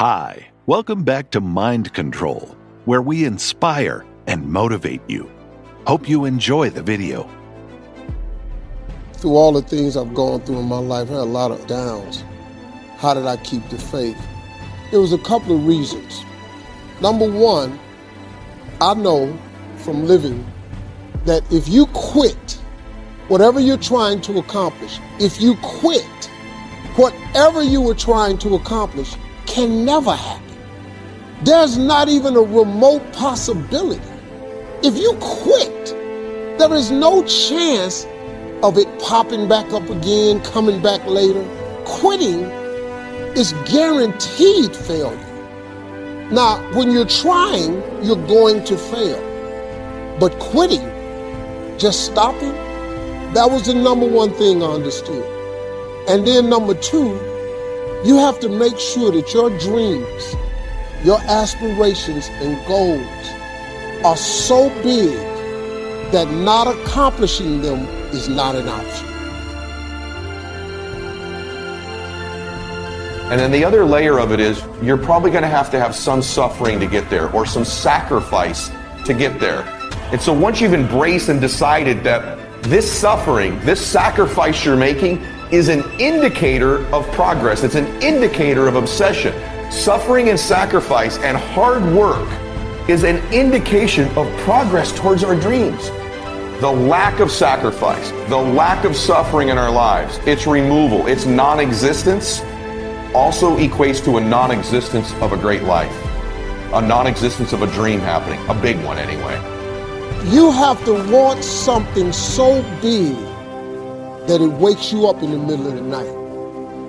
Hi, welcome back to Mind Control, where we inspire and motivate you. Hope you enjoy the video. Through all the things I've gone through in my life, I had a lot of downs. How did I keep the faith? There was a couple of reasons. Number one, I know from living that if you quit whatever you're trying to accomplish, if you quit whatever you were trying to accomplish, can never happen. There's not even a remote possibility. If you quit, there is no chance of it popping back up again, coming back later. Quitting is guaranteed failure. Now, when you're trying, you're going to fail. But quitting, just stopping, that was the number one thing I understood. And then number two, you have to make sure that your dreams, your aspirations and goals are so big that not accomplishing them is not an option. And then the other layer of it is you're probably going to have some suffering to get there or some sacrifice to get there. And so once you've embraced and decided that this suffering, this sacrifice you're making is an indicator of progress. It's an indicator of obsession. Suffering and sacrifice and hard work is an indication of progress towards our dreams. The lack of sacrifice, the lack of suffering in our lives, its removal, its non-existence also equates to a non-existence of a great life, a non-existence of a dream happening, a big one anyway. You have to want something so big that it wakes you up in the middle of the night.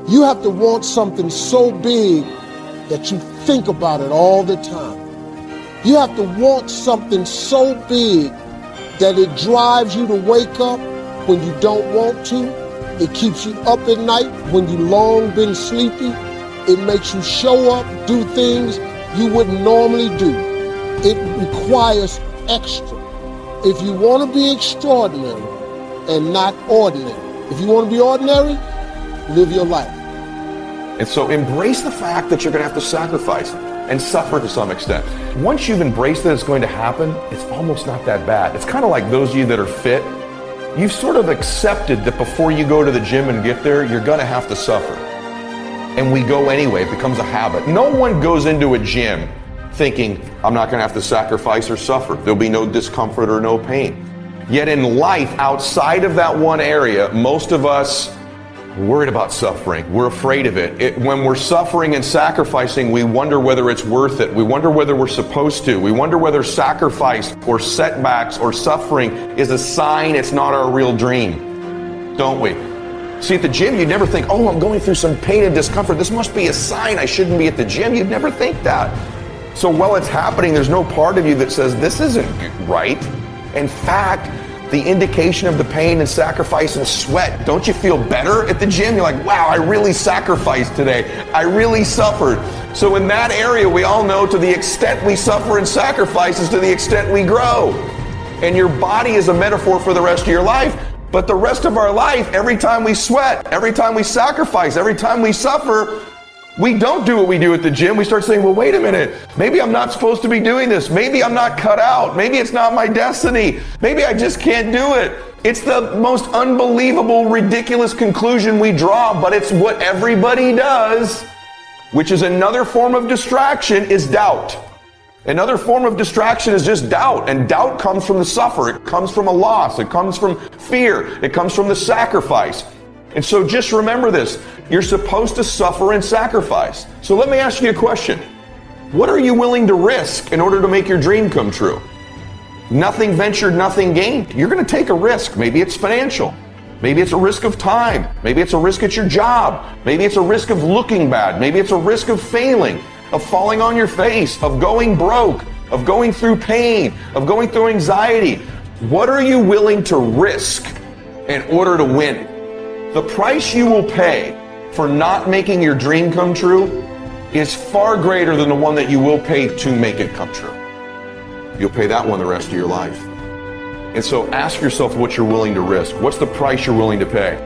You have to want something so big that you think about it all the time. You have to want something so big that it drives you to wake up when you don't want to. It keeps you up at night when you long been sleepy. It makes you show up, do things you wouldn't normally do. It requires extra. If you want to be extraordinary and not ordinary, if you want to be ordinary, live your life. And so embrace the fact that you're going to have to sacrifice and suffer to some extent. Once you've embraced that it's going to happen, it's almost not that bad. It's kind of like those of you that are fit. You've sort of accepted that before you go to the gym and get there, you're going to have to suffer. And we go anyway. It becomes a habit. No one goes into a gym thinking, I'm not going to have to sacrifice or suffer. There'll be no discomfort or no pain. Yet in life, outside of that one area, most of us are worried about suffering. We're afraid of it. When we're suffering and sacrificing, we wonder whether it's worth it. We wonder whether we're supposed to. We wonder whether sacrifice or setbacks or suffering is a sign it's not our real dream, don't we? See, at the gym, you'd never think, oh, I'm going through some pain and discomfort. This must be a sign I shouldn't be at the gym. You'd never think that. So while it's happening, there's no part of you that says this isn't right. In fact, the indication of the pain and sacrifice and sweat, don't you feel better at the gym? You're like, wow, I really sacrificed today. I really suffered. So in that area, we all know to the extent we suffer and sacrifice is to the extent we grow. And your body is a metaphor for the rest of your life. But the rest of our life, every time we sweat, every time we sacrifice, every time we suffer, we don't do what we do at the gym. We start saying, well, wait a minute. Maybe I'm not supposed to be doing this. Maybe I'm not cut out. Maybe it's not my destiny. Maybe I just can't do it. It's the most unbelievable, ridiculous conclusion we draw, but it's what everybody does, which is another form of distraction, is doubt. Another form of distraction is just doubt, and doubt comes from the suffer. It comes from a loss. It comes from fear. It comes from the sacrifice. And so just remember this. You're supposed to suffer and sacrifice. So let me ask you a question. What are you willing to risk in order to make your dream come true? Nothing ventured, nothing gained. You're going to take a risk. Maybe it's financial. Maybe it's a risk of time. Maybe it's a risk at your job. Maybe it's a risk of looking bad. Maybe it's a risk of failing, of falling on your face, of going broke, of going through pain, of going through anxiety. What are you willing to risk in order to win? The price you will pay for not making your dream come true is far greater than the one that you will pay to make it come true. You'll pay that one the rest of your life. And so ask yourself what you're willing to risk. What's the price you're willing to pay?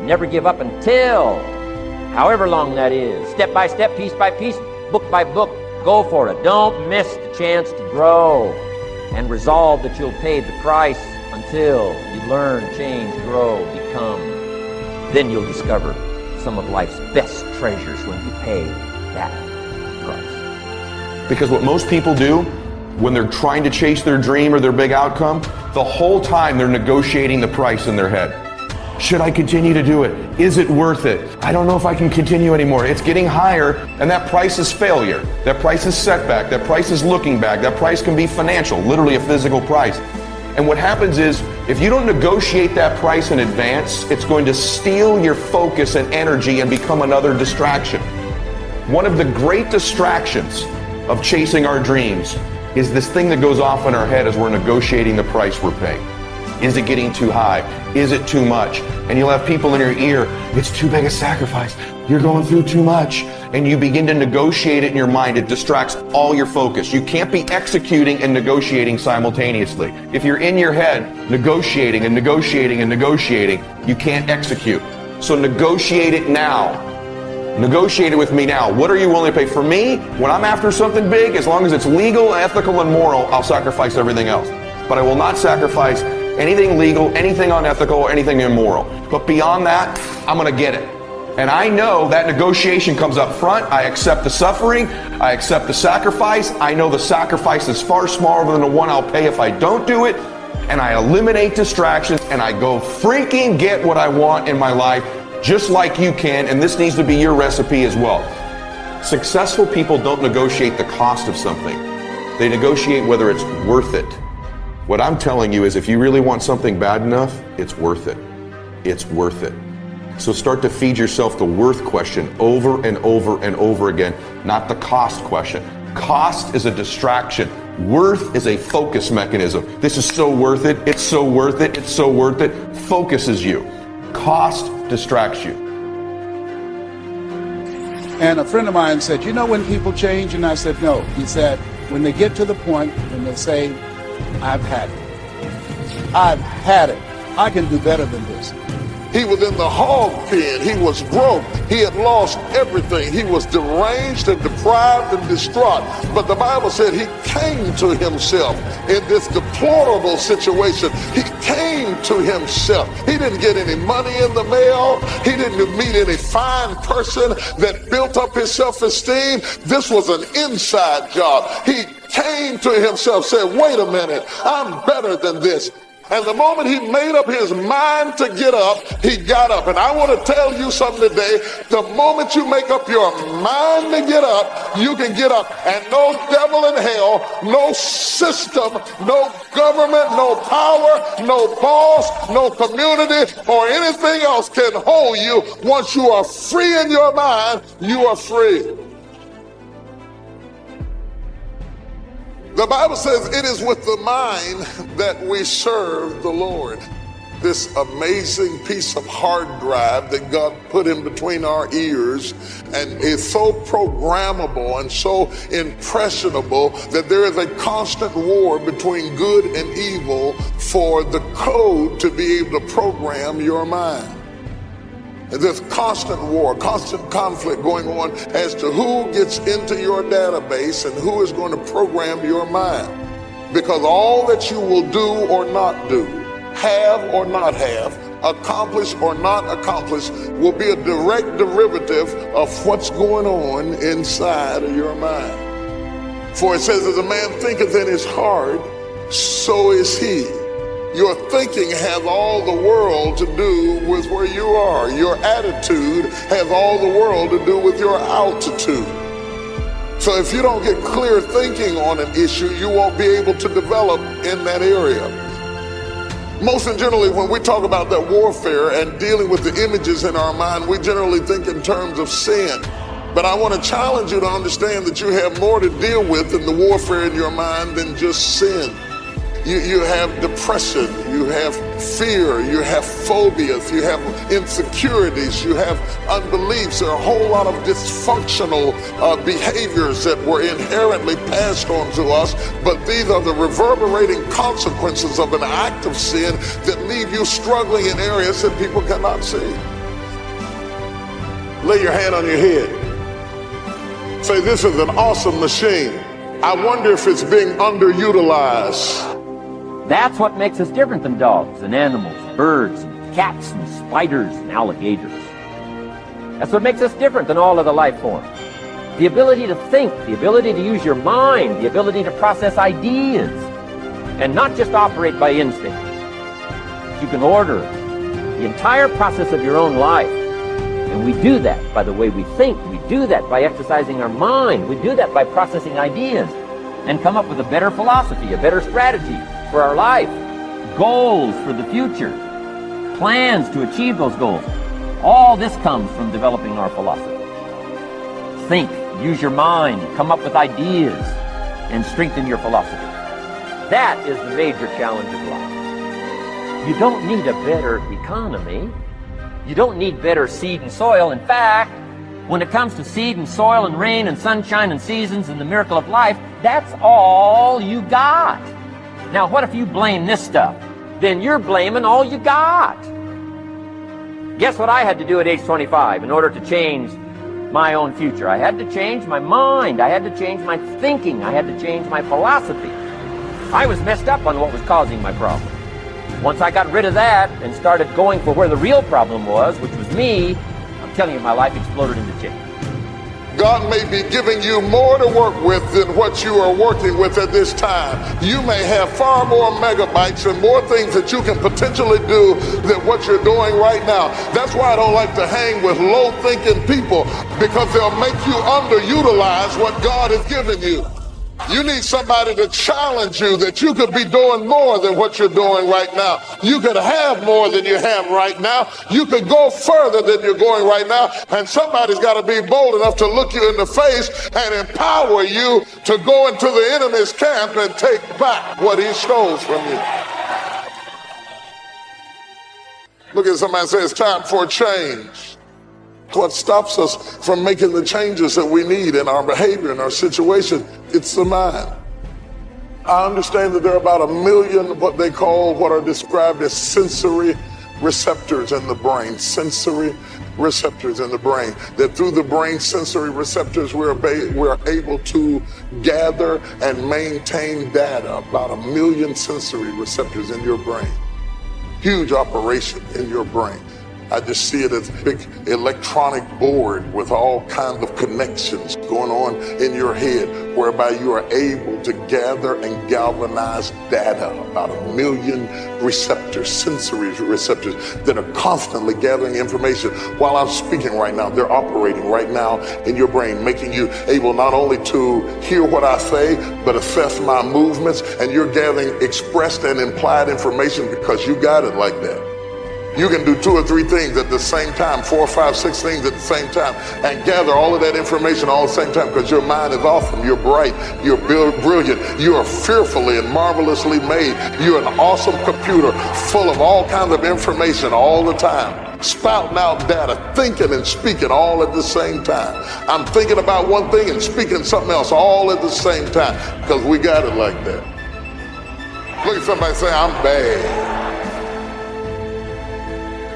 Never give up until, however long that is, step by step, piece by piece, book by book. Go for it. Don't miss the chance to grow. And resolve that you'll pay the price until you learn, change, grow, become. Then you'll discover some of life's best treasures when you pay that price. Because what most people do when they're trying to chase their dream or their big outcome, the whole time they're negotiating the price in their head. Should I continue to do it? Is it worth it? I don't know if I can continue anymore. It's getting higher, and that price is failure. That price is setback. That price is looking back. That price can be financial, literally a physical price. And what happens is, if you don't negotiate that price in advance, it's going to steal your focus and energy and become another distraction. One of the great distractions of chasing our dreams is this thing that goes off in our head as we're negotiating the price we're paying. Is it getting too high? Is it too much? And you'll have people in your ear, it's too big a sacrifice. You're going through too much. And you begin to negotiate it in your mind. It distracts all your focus. You can't be executing and negotiating simultaneously. If you're in your head negotiating and negotiating and negotiating, you can't execute. So negotiate it now. Negotiate it with me now. What are you willing to pay? For me, when I'm after something big, as long as it's legal, ethical, and moral, I'll sacrifice everything else. But I will not sacrifice anything legal, anything unethical, or anything immoral. But beyond that, I'm going to get it. And I know that negotiation comes up front. I accept the suffering. I accept the sacrifice. I know the sacrifice is far smaller than the one I'll pay if I don't do it. And I eliminate distractions and I go freaking get what I want in my life, just like you can. And this needs to be your recipe as well. Successful people don't negotiate the cost of something. They negotiate whether it's worth it. What I'm telling you is if you really want something bad enough, it's worth it. It's worth it. So start to feed yourself the worth question over and over and over again, not the cost question. Cost is a distraction. Worth is a focus mechanism. This is so worth it. It's so worth it. It's so worth it. Focuses you. Cost distracts you. And a friend of mine said, you know when people change? And I said, no. He said, when they get to the point when they say, I've had it. I've had it. I can do better than this. He was in the hog pen. He was broke. He had lost everything. He was deranged and deprived and distraught. But the Bible said he came to himself in this deplorable situation. He came to himself. He didn't get any money in the mail. He didn't meet any fine person that built up his self-esteem. This was an inside job. He came to himself, said, wait a minute, I'm better than this. And the moment he made up his mind to get up, he got up. And I want to tell you something today. The moment you make up your mind to get up, you can get up. And no devil in hell, no system, no government, no power, no boss, no community, or anything else can hold you. Once you are free in your mind, you are free. The Bible says it is with the mind that we serve the Lord. This amazing piece of hard drive that God put in between our ears and is so programmable and so impressionable that there is a constant war between good and evil for the code to be able to program your mind. And there's constant war, constant conflict going on as to who gets into your database and who is going to program your mind. Because all that you will do or not do, have or not have, accomplish or not accomplish, will be a direct derivative of what's going on inside of your mind. For it says, as a man thinketh in his heart, so is he. Your thinking has all the world to do with where you are. Your attitude has all the world to do with your altitude. So if you don't get clear thinking on an issue, you won't be able to develop in that area. Most generally, when we talk about that warfare and dealing with the images in our mind, we generally think in terms of sin. But I want to challenge you to understand that you have more to deal with in the warfare in your mind than just sin. You have depression, you have fear, you have phobias, you have insecurities, you have unbeliefs. There are a whole lot of dysfunctional behaviors that were inherently passed on to us, but these are the reverberating consequences of an act of sin that leave you struggling in areas that people cannot see. Lay your hand on your head. Say, this is an awesome machine. I wonder if it's being underutilized. That's what makes us different than dogs and animals, birds, and cats, and spiders, and alligators. That's what makes us different than all other life forms. The ability to think, the ability to use your mind, the ability to process ideas, and not just operate by instinct. You can order the entire process of your own life. And we do that by the way we think. We do that by exercising our mind. We do that by processing ideas and come up with a better philosophy, a better strategy for our life, goals for the future, plans to achieve those goals. All this comes from developing our philosophy. Think, use your mind, come up with ideas, and strengthen your philosophy. That is the major challenge of life. You don't need a better economy. You don't need better seed and soil. In fact, when it comes to seed and soil and rain and sunshine and seasons and the miracle of life, that's all you got. Now, what if you blame this stuff? Then you're blaming all you got. Guess what I had to do at age 25 in order to change my own future? I had to change my mind. I had to change my thinking. I had to change my philosophy. I was messed up on what was causing my problem. Once I got rid of that and started going for where the real problem was, which was me, I'm telling you, my life exploded into change. God may be giving you more to work with than what you are working with at this time. You may have far more megabytes and more things that you can potentially do than what you're doing right now. That's why I don't like to hang with low-thinking people, because they'll make you underutilize what God has given you. You need somebody to challenge you that you could be doing more than what you're doing right now. You could have more than you have right now. You could go further than you're going right now. And somebody's got to be bold enough to look you in the face and empower you to go into the enemy's camp and take back what he stole from you. Look at somebody and say, it's time for a change. What stops us from making the changes that we need in our behavior, in our situation, it's the mind. I understand that there are about 1 million what are described as sensory receptors in the brain. Sensory receptors in the brain. That through the brain sensory receptors we're able to gather and maintain data. About 1 million sensory receptors in your brain. Huge operation in your brain. I just see it as a big electronic board with all kinds of connections going on in your head, whereby you are able to gather and galvanize data. About 1 million receptors, sensory receptors, that are constantly gathering information. While I'm speaking right now, they're operating right now in your brain, making you able not only to hear what I say, but assess my movements, and you're gathering expressed and implied information because you got it like that. You can do 2 or 3 things at the same time, 4 or 5, 6 things at the same time, and gather all of that information all at the same time, because your mind is awesome, you're bright, you're brilliant, you are fearfully and marvelously made. You're an awesome computer full of all kinds of information all the time, spouting out data, thinking and speaking all at the same time. I'm thinking about one thing and speaking something else all at the same time, because we got it like that. Look at somebody say, I'm bad.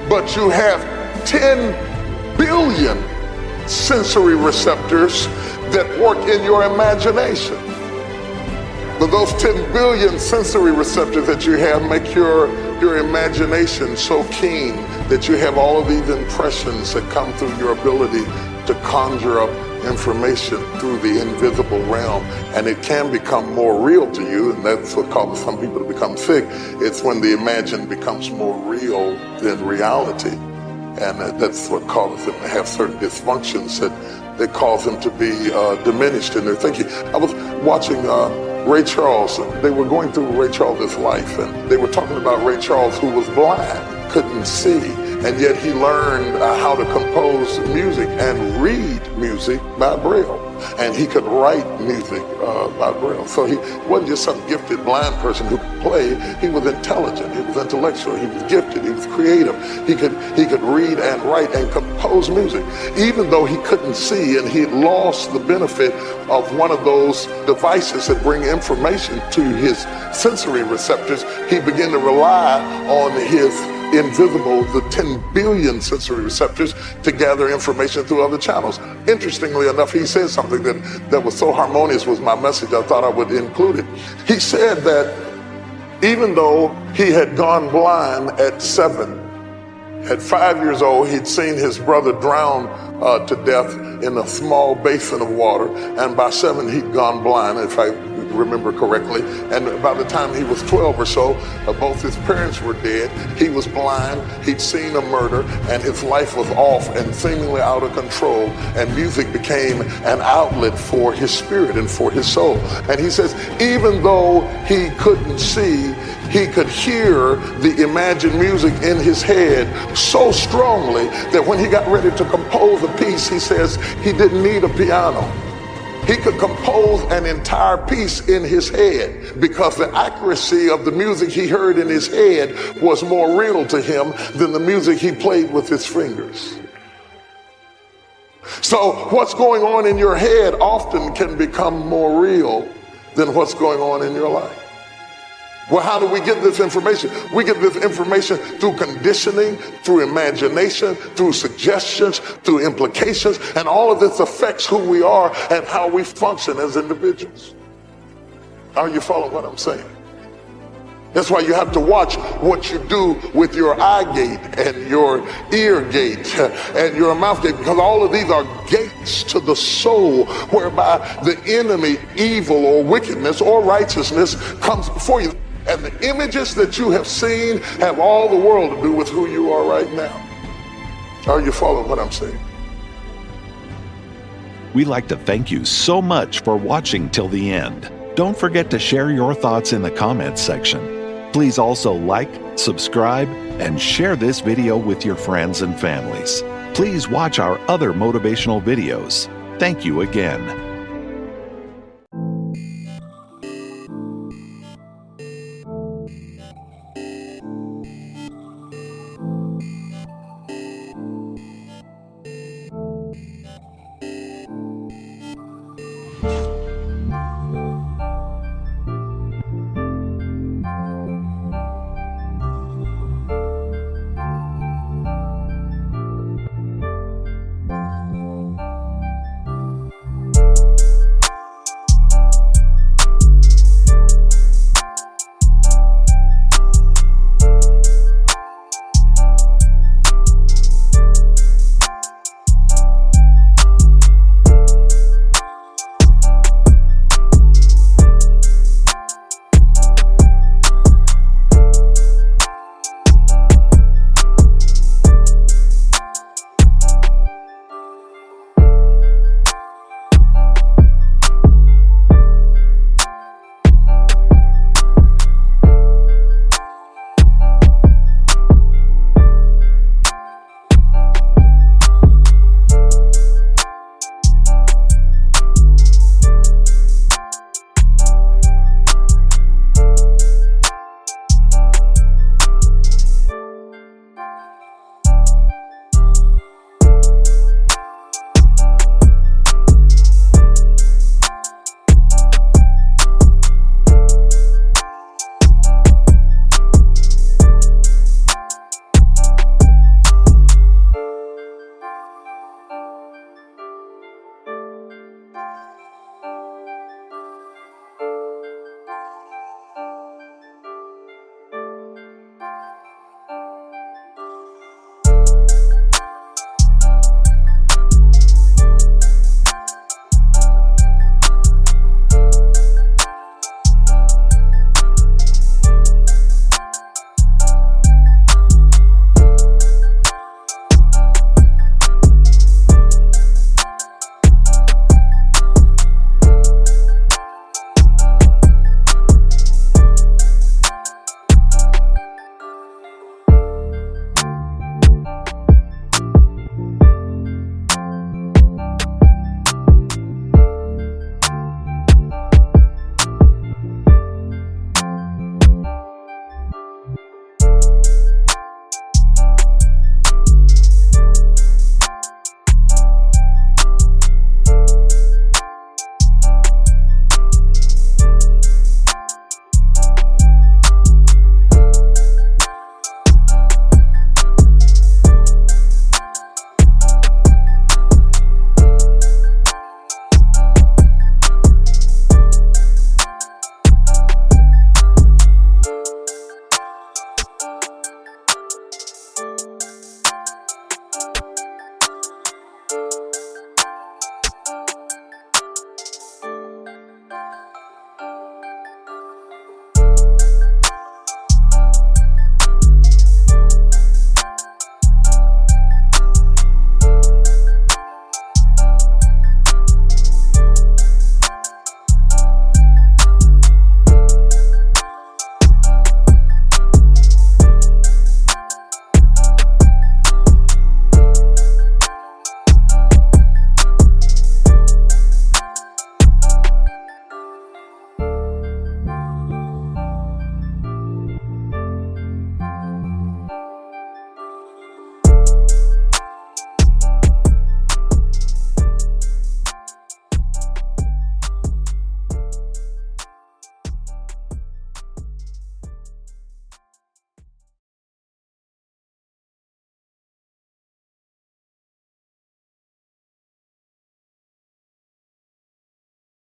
But you have 10 billion sensory receptors that work in your imagination. But those 10 billion sensory receptors that you have make your imagination so keen that you have all of these impressions that come through your ability to conjure up information through the invisible realm, and it can become more real to you, and that's what causes some people to become sick. It's when the imagined becomes more real than reality, and that's what causes them to have certain dysfunctions that cause them to be diminished in their thinking. I was watching Ray Charles. They were going through Ray Charles' life, and they were talking about Ray Charles, who was blind, couldn't see, and yet he learned how to compose music and read music by Braille. And he could write music by Braille. So he wasn't just some gifted blind person who could play. He was intelligent, he was intellectual, he was gifted, he was creative. He could read and write and compose music. Even though he couldn't see and he lost the benefit of one of those devices that bring information to his sensory receptors, he began to rely on his invisible, the 10 billion sensory receptors to gather information through other channels. Interestingly enough, he said something that was so harmonious with my message, I thought I would include it. He said that even though he had gone blind at 7, at 5 years old, he'd seen his brother drown to death in a small basin of water, and by 7 he'd gone blind, if I remember correctly. And by the time he was 12 or so, both his parents were dead. He was blind, he'd seen a murder, and his life was off and seemingly out of control, and music became an outlet for his spirit and for his soul. And he says, even though he couldn't see, he could hear the imagined music in his head so strongly that when he got ready to compose a piece, he says he didn't need a piano. He could compose an entire piece in his head because the accuracy of the music he heard in his head was more real to him than the music he played with his fingers. So what's going on in your head often can become more real than what's going on in your life. Well, how do we get this information? We get this information through conditioning, through imagination, through suggestions, through implications, and all of this affects who we are and how we function as individuals. Are you following what I'm saying? That's why you have to watch what you do with your eye gate and your ear gate and your mouth gate, because all of these are gates to the soul whereby the enemy, evil or wickedness or righteousness comes before you. And the images that you have seen have all the world to do with who you are right now. Are you following what I'm saying? We'd like to thank you so much for watching till the end. Don't forget to share your thoughts in the comments section. Please also like, subscribe, and share this video with your friends and families. Please watch our other motivational videos. Thank you again.